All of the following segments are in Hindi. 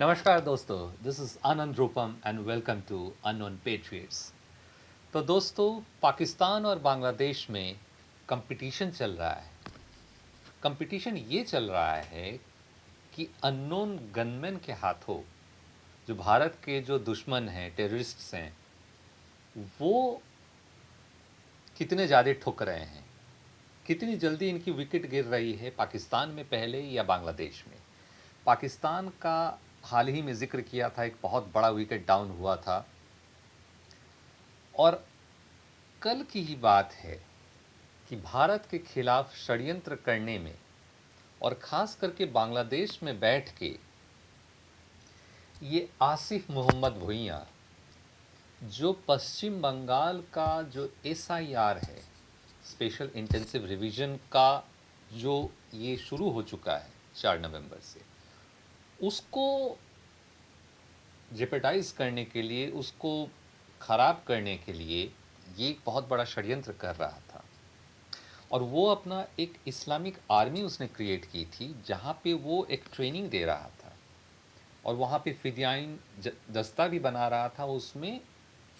नमस्कार दोस्तों, this is Anand Rupam and welcome to unknown patriots. तो दोस्तों, पाकिस्तान और बांग्लादेश में कंपटीशन चल रहा है। कंपटीशन ये चल रहा है कि अननोन गनमैन के हाथों जो भारत के जो दुश्मन हैं, टेररिस्ट्स हैं, वो कितने ज़्यादा ठुक रहे हैं, कितनी जल्दी इनकी विकेट गिर रही है, पाकिस्तान में पहले या बांग्लादेश में। पाकिस्तान का हाल ही में जिक्र किया था, एक बहुत बड़ा विकेट डाउन हुआ था। और कल की ही बात है कि भारत के खिलाफ षड्यंत्र करने में और ख़ास करके बांग्लादेश में बैठ के ये आसिफ मोहम्मद भुइयाँ, जो पश्चिम बंगाल का जो एसआईआर है, स्पेशल इंटेंसिव रिवीजन का, जो ये शुरू हो चुका है 4 नवंबर से, उसको जेपेटाइज करने के लिए, उसको ख़राब करने के लिए ये एक बहुत बड़ा षड्यंत्र कर रहा था। और वो अपना एक इस्लामिक आर्मी उसने क्रिएट की थी, जहाँ पे वो एक ट्रेनिंग दे रहा था और वहाँ पे फिदियाइन दस्ता भी बना रहा था। उसमें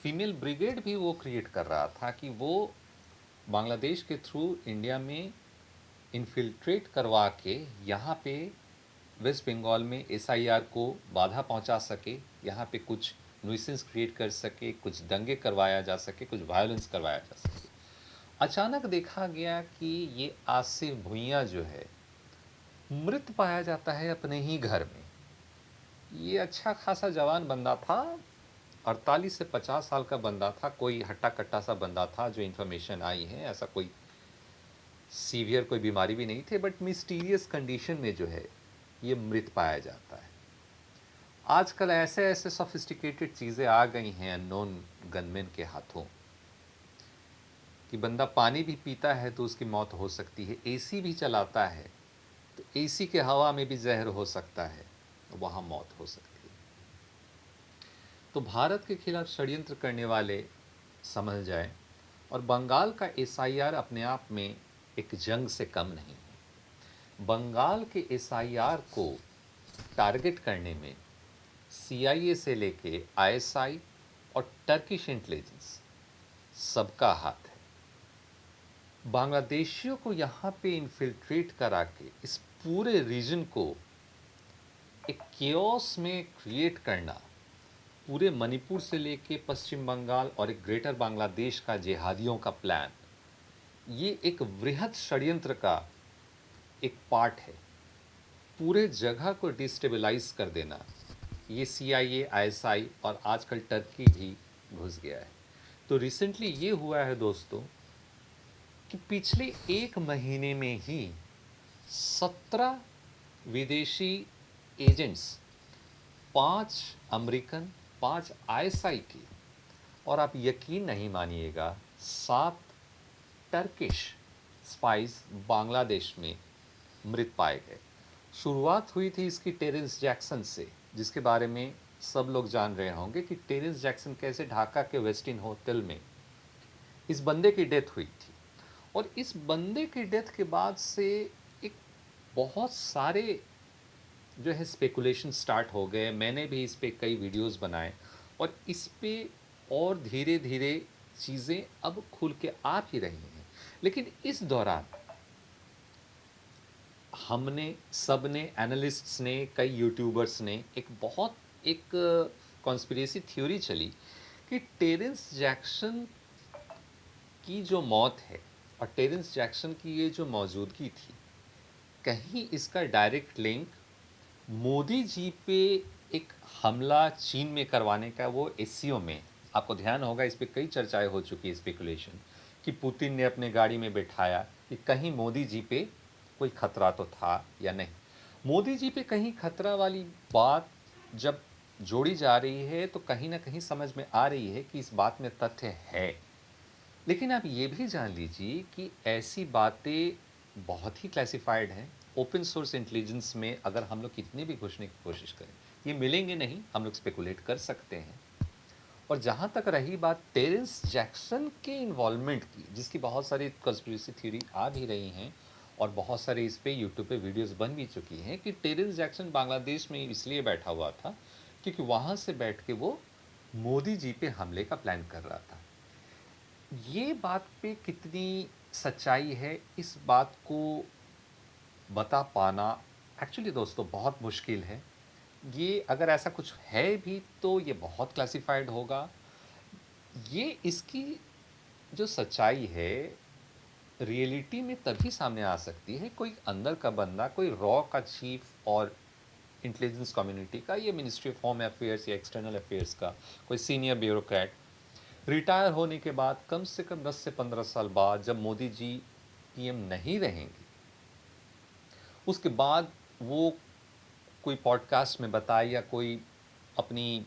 फीमेल ब्रिगेड भी वो क्रिएट कर रहा था कि वो बांग्लादेश के थ्रू इंडिया में इन्फिल्ट्रेट करवा के यहाँ पे वेस्ट बंगाल में एसआईआर को बाधा पहुँचा सके, यहाँ पे कुछ न्यूसेंस क्रिएट कर सके, कुछ दंगे करवाया जा सके, कुछ वायलेंस करवाया जा सके। अचानक देखा गया कि ये आसिफ भुइयाँ जो है, मृत पाया जाता है अपने ही घर में। ये अच्छा खासा जवान बंदा था, 48 से 50 साल का बंदा था, कोई हट्टा कट्टा सा बंदा था, जो इन्फॉर्मेशन आई है। ऐसा कोई सीवियर कोई बीमारी भी नहीं थे, बट मिस्टीरियस कंडीशन में जो है ये मृत पाया जाता है। आजकल ऐसे ऐसे सोफिस्टिकेटेड चीज़ें आ गई हैं अननोन गनमैन के हाथों कि बंदा पानी भी पीता है तो उसकी मौत हो सकती है, एसी भी चलाता है तो एसी के हवा में भी जहर हो सकता है, वहाँ मौत हो सकती है। तो भारत के खिलाफ षड्यंत्र करने वाले समझ जाए। और बंगाल का एसआईआर अपने आप में एक जंग से कम नहीं है। बंगाल के एसआईआर को टारगेट करने में सीआईए से लेके आईएसआई और टर्किश इंटेलिजेंस सबका हाथ है। बांग्लादेशियों को यहाँ पे इन्फिल्ट्रेट करा के इस पूरे रीजन को एक केओस में क्रिएट करना, पूरे मणिपुर से लेके पश्चिम बंगाल और एक ग्रेटर बांग्लादेश का जिहादियों का प्लान, ये एक वृहद षड्यंत्र का एक पार्ट है। पूरे जगह को डिस्टेबलाइज कर देना, ये सीआईए, आईएसआई और आजकल टर्की भी घुस गया है। तो रिसेंटली ये हुआ है दोस्तों कि पिछले 1 महीने में ही 17 विदेशी एजेंट्स, 5 अमेरिकन, 5 आईएसआई की, और आप यकीन नहीं मानिएगा 7 टर्किश स्पाइस बांग्लादेश में मृत पाए गए। शुरुआत हुई थी इसकी टेरेंस जैक्सन से, जिसके बारे में सब लोग जान रहे होंगे कि टेरेंस जैक्सन कैसे ढाका के वेस्टिन होटल में इस बंदे की डेथ हुई थी। और इस बंदे की डेथ के बाद से एक बहुत सारे जो है स्पेकुलेशन स्टार्ट हो गए। मैंने भी इस पे कई वीडियोस बनाए और इस पे और धीरे धीरे चीज़ें अब खुल के आ भी रही हैं। लेकिन इस दौरान हमने, सब ने, एनालिस्ट्स ने, कई यूट्यूबर्स ने एक कॉन्स्पिरेसी थ्योरी चली कि टेरेंस जैक्सन की जो मौत है और टेरेंस जैक्सन की ये जो मौजूदगी थी, कहीं इसका डायरेक्ट लिंक मोदी जी पे एक हमला चीन में करवाने का, वो एससीओ में, आपको ध्यान होगा इस पे कई चर्चाएं हो चुकी है, स्पेकुलेशन कि पुतिन ने अपने गाड़ी में बैठाया कि कहीं मोदी जी पे कोई खतरा तो था या नहीं। मोदी जी पे कहीं खतरा वाली बात जब जोड़ी जा रही है तो कहीं ना कहीं समझ में आ रही है कि इस बात में तथ्य है। लेकिन आप ये भी जान लीजिए कि ऐसी बातें बहुत ही क्लासिफाइड हैं। ओपन सोर्स इंटेलिजेंस में अगर हम लोग कितने भी घुसने की कोशिश करें, ये मिलेंगे नहीं। हम लोग स्पेकुलेट कर सकते हैं। और जहाँ तक रही बात टेरेंस जैक्सन के इन्वॉल्वमेंट की, जिसकी बहुत सारी कंस्पिरेसी थ्योरी आ भी रही हैं और बहुत सारे इस पे यूट्यूब पे वीडियोस बन भी चुकी हैं कि टेरेंस जैक्सन बांग्लादेश में इसलिए बैठा हुआ था क्योंकि वहाँ से बैठ के वो मोदी जी पे हमले का प्लान कर रहा था। ये बात पे कितनी सच्चाई है, इस बात को बता पाना एक्चुअली दोस्तों बहुत मुश्किल है। ये अगर ऐसा कुछ है भी तो ये बहुत क्लासिफाइड होगा। ये इसकी जो सच्चाई है रियलिटी में तभी सामने आ सकती है कोई अंदर का बंदा, कोई रॉ का चीफ और इंटेलिजेंस कम्युनिटी का, ये मिनिस्ट्री ऑफ होम अफेयर्स या एक्सटर्नल अफेयर्स का कोई सीनियर ब्यूरोक्रेट रिटायर होने के बाद कम से कम 10 से 15 साल बाद जब मोदी जी पीएम नहीं रहेंगे, उसके बाद वो कोई पॉडकास्ट में बताए या कोई अपनी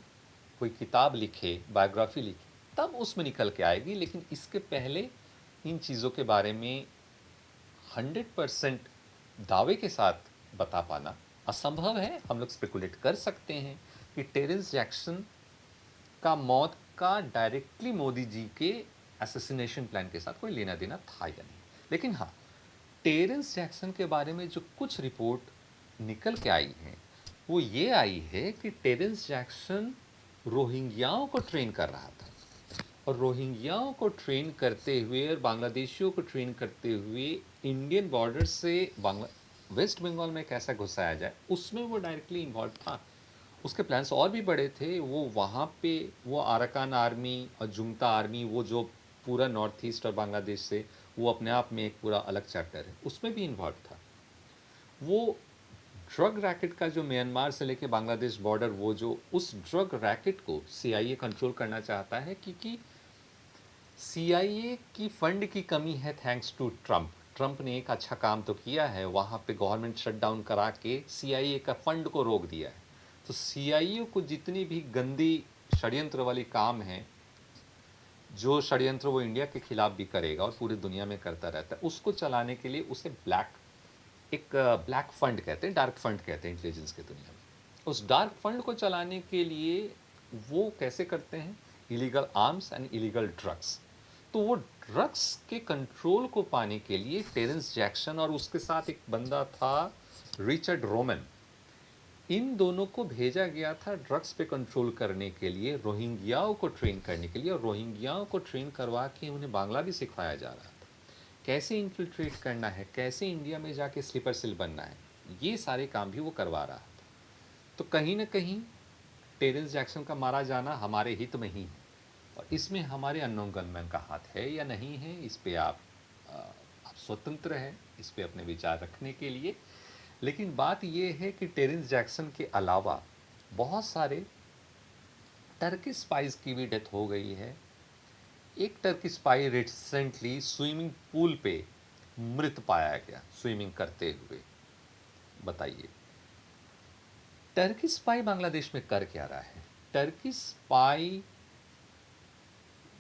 कोई किताब लिखे, बायोग्राफी लिखे, तब उसमें निकल के आएगी। लेकिन इसके पहले इन चीज़ों के बारे में 100% दावे के साथ बता पाना असंभव है। हम लोग स्पेकुलेट कर सकते हैं कि टेरेंस जैक्सन का मौत का डायरेक्टली मोदी जी के असैसिनेशन प्लान के साथ कोई लेना देना था या नहीं। लेकिन हाँ, टेरेंस जैक्सन के बारे में जो कुछ रिपोर्ट निकल के आई हैं वो ये आई है कि टेरेंस जैक्सन रोहिंग्याओं को ट्रेन कर रहा था, और रोहिंग्याओं को ट्रेन करते हुए और बांग्लादेशियों को ट्रेन करते हुए इंडियन बॉर्डर से वेस्ट बंगाल में कैसा घुसाया जाए उसमें वो डायरेक्टली इन्वॉल्व था। उसके प्लान्स और भी बड़े थे। वो वहाँ पे वो अराकान आर्मी और जुंता आर्मी, वो जो पूरा नॉर्थ ईस्ट और बांग्लादेश से, वो अपने आप में एक पूरा अलग चैप्टर है, उसमें भी इन्वॉल्व था। वो ड्रग रैकेट का जो म्यांमार से लेके बांग्लादेश बॉर्डर, वो जो उस ड्रग रैकेट को सीआईए कंट्रोल करना चाहता है क्योंकि सीआईए की फंड की कमी है थैंक्स टू ट्रंप। ट्रंप ने एक अच्छा काम तो किया है, वहाँ पे गवर्नमेंट शटडाउन करा के सीआईए का फंड को रोक दिया है। तो सीआईए को जितनी भी गंदी षड्यंत्र वाली काम है, जो षड्यंत्र वो इंडिया के खिलाफ भी करेगा और पूरी दुनिया में करता रहता है, उसको चलाने के लिए उसे ब्लैक फंड कहते हैं, डार्क फंड कहते हैं इंटेलिजेंस की दुनिया में। उस डार्क फंड को चलाने के लिए वो कैसे करते हैं, illegal arms and illegal drugs. तो वो ड्रग्स के कंट्रोल को पाने के लिए टेरेंस जैक्सन और उसके साथ एक बंदा था रिचर्ड रोमन, इन दोनों को भेजा गया था ड्रग्स पे कंट्रोल करने के लिए, रोहिंग्याओं को ट्रेन करने के लिए। और रोहिंग्याओं को ट्रेन करवा के उन्हें बांग्ला भी सिखाया जा रहा था, कैसे इन्फिल्ट्रेट करना है, कैसे इंडिया में जाके स्लीपर सेल बनना है, ये सारे काम भी वो करवा रहा था। तो कहीं ना कहीं टेरेंस जैक्सन का मारा जाना हमारे हित में ही है, और इसमें हमारे अननोन गनमैन का हाथ है या नहीं है, इस पे आप स्वतंत्र हैं इस पे अपने विचार रखने के लिए। लेकिन बात ये है कि टेरेंस जैक्सन के अलावा बहुत सारे टर्किश स्पाइस की भी डेथ हो गई है। एक Turkish spy recently swimming pool पे मृत पाया गया स्विमिंग करते हुए। बताइए, टर्किश स्पाई बांग्लादेश में कर क्या रहा है? टर्किश स्पाई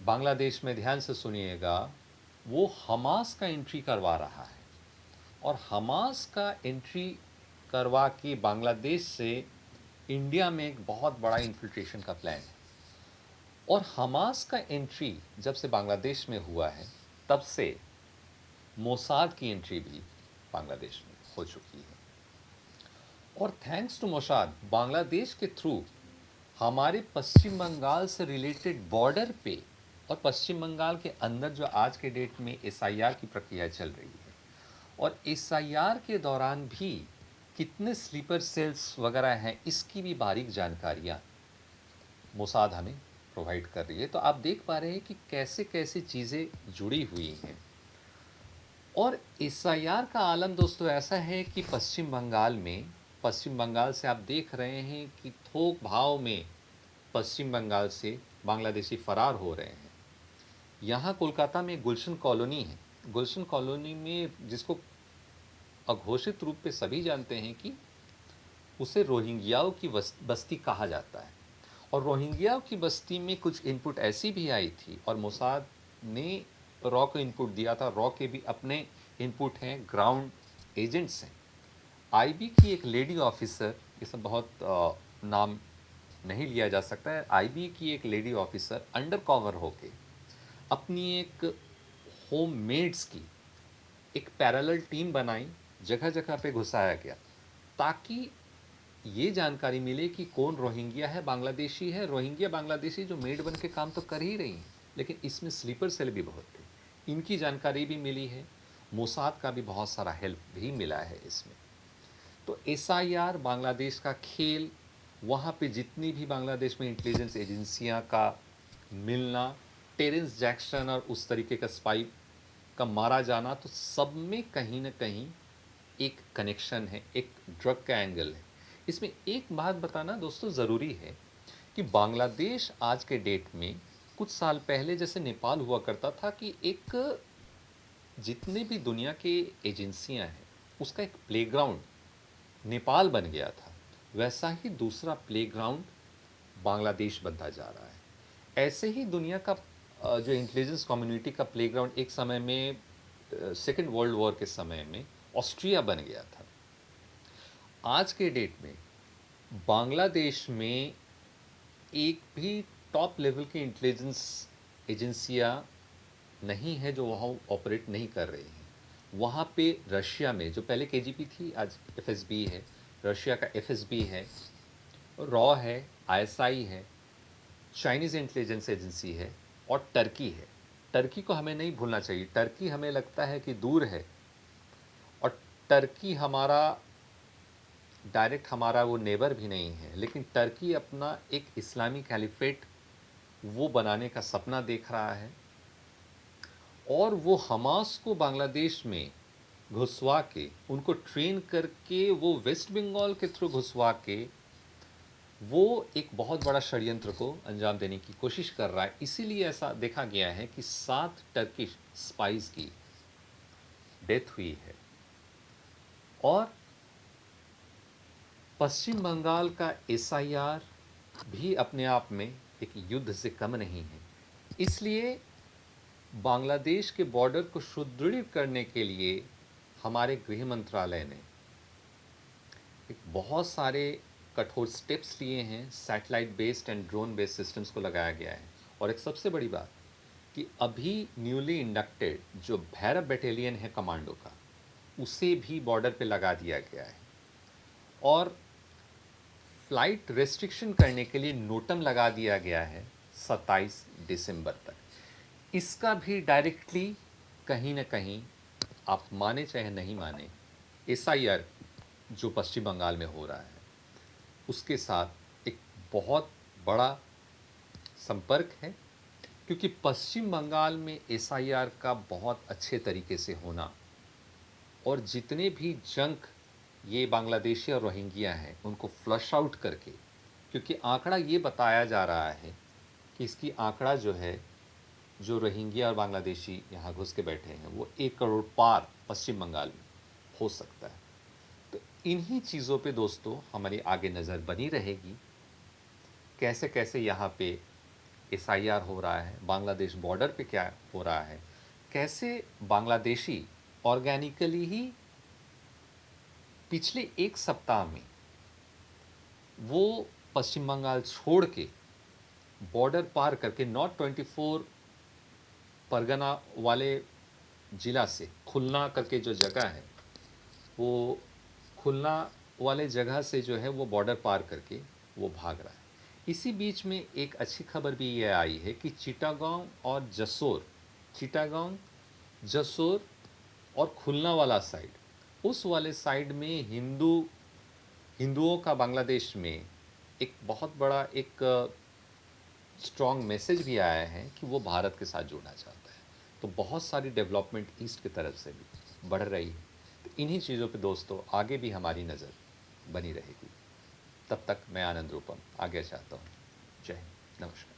बांग्लादेश में, ध्यान से सुनिएगा, वो हमास का एंट्री करवा रहा है, और हमास का एंट्री करवा के बांग्लादेश से इंडिया में एक बहुत बड़ा इन्फिल्ट्रेशन का प्लान है। और हमास का एंट्री जब से बांग्लादेश में हुआ है तब से मोसाद की एंट्री भी बांग्लादेश में हो चुकी है। और थैंक्स टू मोसाद, बांग्लादेश के थ्रू हमारे पश्चिम बंगाल से रिलेटेड बॉर्डर पे और पश्चिम बंगाल के अंदर जो आज के डेट में एसआईआर की प्रक्रिया चल रही है, और एसआईआर के दौरान भी कितने स्लीपर सेल्स वगैरह हैं, इसकी भी बारीक जानकारियाँ मोसाद हमें प्रोवाइड कर रही है। तो आप देख पा रहे हैं कि कैसे कैसे चीज़ें जुड़ी हुई हैं। और एसआईआर का आलम दोस्तों ऐसा है कि पश्चिम बंगाल से आप देख रहे हैं कि थोक भाव में पश्चिम बंगाल से बांग्लादेशी फरार हो रहे हैं। यहाँ कोलकाता में गुलशन कॉलोनी है, गुलशन कॉलोनी में जिसको अघोषित रूप पे सभी जानते हैं कि उसे रोहिंग्याओं की बस्ती कहा जाता है। और रोहिंग्याओं की बस्ती में कुछ इनपुट ऐसी भी आई थी, और मोसाद ने रॉ को इनपुट दिया था। रॉ के भी अपने इनपुट हैं, ग्राउंड एजेंट्स हैं। आईबी की एक लेडी ऑफिसर, इसमें बहुत नाम नहीं लिया जा सकता है, आईबी की एक लेडी ऑफिसर अंडर कवर होके अपनी एक होम मेड्स की एक पैरेलल टीम बनाई, जगह जगह पे घुसाया गया ताकि ये जानकारी मिले कि कौन रोहिंग्या है, बांग्लादेशी है। रोहिंग्या बांग्लादेशी जो मेड बन के काम तो कर ही रही हैं, लेकिन इसमें स्लीपर सेल भी बहुत थे, इनकी जानकारी भी मिली है। मोसाद का भी बहुत सारा हेल्प भी मिला है इसमें। तो एसआईआर बांग्लादेश का खेल, वहाँ पे जितनी भी बांग्लादेश में इंटेलिजेंस एजेंसियाँ का मिलना, टेरेंस जैक्सन और उस तरीके का स्पाई का मारा जाना, तो सब में कहीं ना कहीं एक कनेक्शन है, एक ड्रग का एंगल है। इसमें एक बात बताना दोस्तों ज़रूरी है कि बांग्लादेश आज के डेट में, कुछ साल पहले जैसे नेपाल हुआ करता था कि एक, जितने भी दुनिया के एजेंसियां हैं उसका एक प्लेग्राउंड नेपाल बन गया था, वैसा ही दूसरा प्लेग्राउंड बांग्लादेश बनता जा रहा है। ऐसे ही दुनिया का जो इंटेलिजेंस कम्युनिटी का प्लेग्राउंड एक समय में, सेकेंड वर्ल्ड वॉर के समय में ऑस्ट्रिया बन गया था। आज के डेट में बांग्लादेश में एक भी टॉप लेवल की इंटेलिजेंस एजेंसियां नहीं है जो वहाँ ऑपरेट नहीं कर रही हैं। वहाँ पे रशिया में जो पहले केजीपी थी, आज एफएसबी है, रशिया का एफएसबी है, रॉ है, आईएसआई है, चाइनीज़ इंटेलिजेंस एजेंसी है और टर्की है। टर्की को हमें नहीं भूलना चाहिए। टर्की हमें लगता है कि दूर है, और टर्की हमारा डायरेक्ट हमारा वो नेबर भी नहीं है, लेकिन टर्की अपना एक इस्लामी कैलिफेट वो बनाने का सपना देख रहा है, और वो हमास को बांग्लादेश में घुसवा के, उनको ट्रेन करके, वो वेस्ट बंगाल के थ्रू घुसवा के, वो एक बहुत बड़ा षड्यंत्र को अंजाम देने की कोशिश कर रहा है। इसीलिए ऐसा देखा गया है कि 7 टर्किश स्पाइस की डेथ हुई है। और पश्चिम बंगाल का एसआईआर भी अपने आप में एक युद्ध से कम नहीं है। इसलिए बांग्लादेश के बॉर्डर को सुदृढ़ करने के लिए हमारे गृह मंत्रालय ने एक बहुत सारे कठोर स्टेप्स लिए हैं। Satellite based and drone based systems को लगाया गया है। और एक सबसे बड़ी बात कि अभी न्यूली इंडक्टेड जो भैरव बटालियन है कमांडो का, उसे भी बॉर्डर पे लगा दिया गया है। और फ्लाइट रेस्ट्रिक्शन करने के लिए नोटम लगा दिया गया है 27 दिसंबर तक। इसका भी डायरेक्टली कहीं ना कहीं, आप माने चाहे नहीं माने, एसआईआर जो पश्चिम बंगाल में हो रहा है उसके साथ एक बहुत बड़ा संपर्क है। क्योंकि पश्चिम बंगाल में एसआईआर का बहुत अच्छे तरीके से होना, और जितने भी जंक ये बांग्लादेशी और रोहिंग्या हैं उनको फ्लश आउट करके, क्योंकि आंकड़ा ये बताया जा रहा है कि इसकी आंकड़ा जो है, जो रोहिंग्या और बांग्लादेशी यहाँ घुस के बैठे हैं, वो 1 करोड़ पार पश्चिम बंगाल में हो सकता है। तो इन्हीं चीज़ों पे दोस्तों हमारी आगे नज़र बनी रहेगी, कैसे कैसे यहाँ पे एसआईआर हो रहा है, बांग्लादेश बॉर्डर पे क्या हो रहा है, कैसे बांग्लादेशी ऑर्गेनिकली ही पिछले 1 सप्ताह में वो पश्चिम बंगाल छोड़ के बॉर्डर पार करके नॉर्थ 24 परगना वाले ज़िला से खुलना करके जो जगह है, वो खुलना वाले जगह से जो है वो बॉर्डर पार करके वो भाग रहा है। इसी बीच में एक अच्छी खबर भी ये आई है कि चिटागोंग और जसोर, चिटागोंग, जसोर और खुलना वाला साइड, उस वाले साइड में हिंदुओं का बांग्लादेश में एक बहुत बड़ा एक स्ट्रॉन्ग मैसेज भी आया है कि वो भारत के साथ जुड़ना चाहता है। तो बहुत सारी डेवलपमेंट ईस्ट की तरफ से भी बढ़ रही है। तो इन्हीं चीज़ों पे दोस्तों आगे भी हमारी नज़र बनी रहेगी। तब तक मैं आनंद रूपम आगे चाहता हूँ। जय हिंद, नमस्कार।